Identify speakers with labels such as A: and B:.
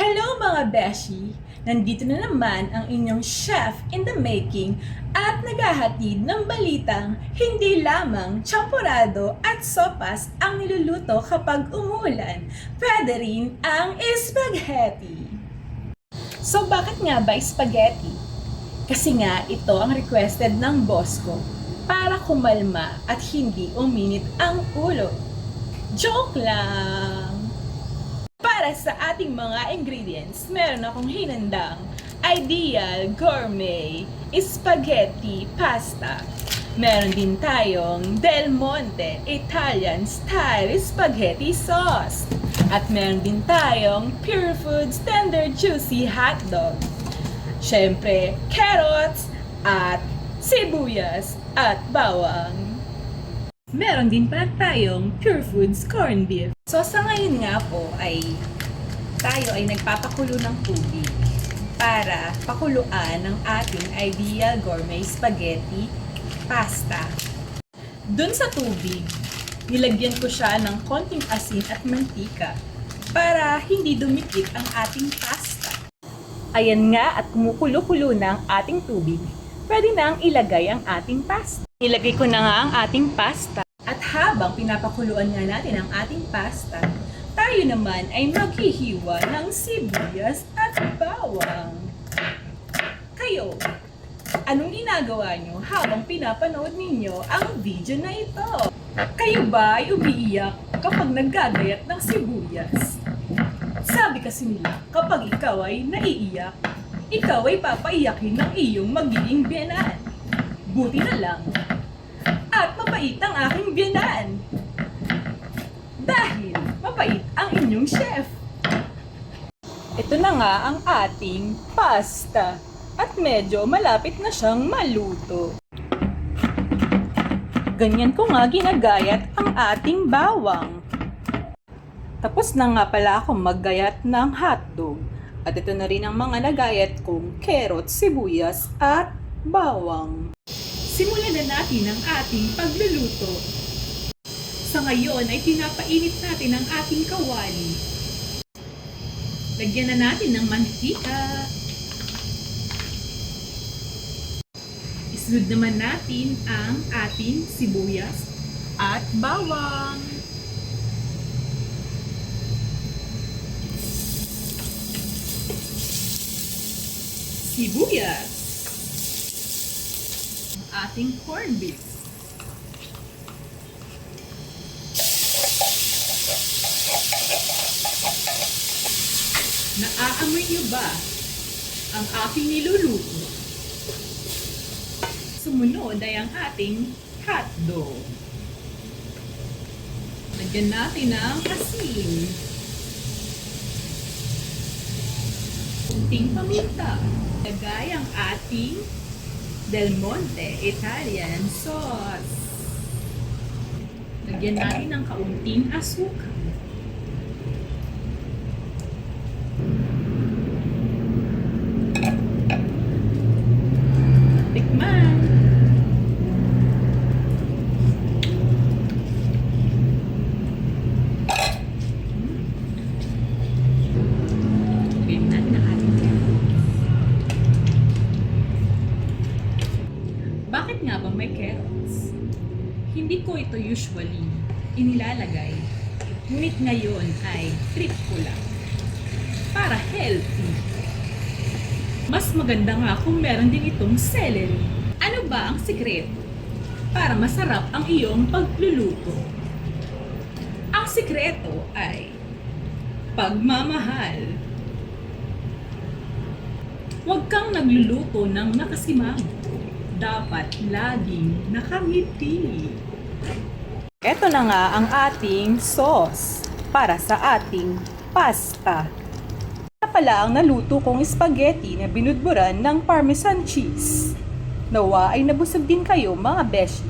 A: Hello mga beshi! Nandito na naman ang inyong chef in the making at naghahatid ng balitang hindi lamang champurado at sopas ang niluluto kapag umuulan, pwede rin ang spaghetti. So bakit nga ba spaghetti? Kasi nga ito ang requested ng boss ko para kumalma at hindi uminit ang ulo. Joke lang! Para sa ating mga ingredients, meron akong hinandang ideal gourmet spaghetti pasta. Meron din tayong Del Monte Italian style spaghetti sauce. At meron din tayong Pure Foods tender juicy hotdog. Syempre, carrots at sibuyas at bawang. Meron din pala tayong Pure Foods corned beef. So sa ngayon nga po ay tayo ay nagpapakulo ng tubig para pakuluan ang ating ideal gourmet spaghetti pasta. Doon sa tubig, nilagyan ko siya ng konting asin at mantika para hindi dumikit ang ating pasta. Ayan nga at kumukulo-kulo na ang ating tubig. Pwede na ang ilagay ang ating pasta. Ilagay ko na nga ang ating pasta. At habang pinapakuluan nga natin ang ating pasta, tayo naman ay maghihiwa ng sibuyas at bawang. Kayo, anong ginagawa nyo habang pinapanood ninyo ang video na ito? Kayo ba ay umiiyak kapag naggagayat ng sibuyas? Sabi kasi nila, kapag ikaw ay naiiyak, ikaw ay papaiyakin ng iyong magiging biyenan. Buti na lang. At mapait ang aking biyenan. Dahil mapait ang inyong chef. Ito na nga ang ating pasta. At medyo malapit na siyang maluto. Ganyan ko nga ginagayat ang ating bawang. Tapos na nga pala akong maggayat ng hotdog. At ito na rin ang mga nagayat kong carrots, sibuyas at bawang. Simulan na natin ang ating pagluluto. Sa ngayon ay pinapainit natin ang ating kawali. Lagyan na natin ng mantika. Isunod naman natin ang ating sibuyas at bawang. Sibuyas. Ating corned beef. Naaamoy niyo ba ang aking niluluto? Sumunod ay ang ating hotdog. Lagyan natin ng asin. Kunting paminta. Lagay ang ating Del Monte Italian sauce. Lagyan natin ng kaunting asukal. Tikman. Lagyan natin ang ating carrots. Bakit nga ba may carrots? Hindi ko ito usually inilalagay. Ngunit ngayon ay trip ko lang. Para healthy. Mas maganda nga kung meron din itong celery. Ano ba ang sikreto para masarap ang iyong pagluluto? Ang sikreto ay pagmamahal. Huwag kang nagluluto ng nakasimangot. Dapat laging nakangiti. Ito na nga ang ating sauce para sa ating pasta. Ito pala ang naluto kong spaghetti na binudburan ng parmesan cheese. Nawa ay nabusog din kayo mga beshi.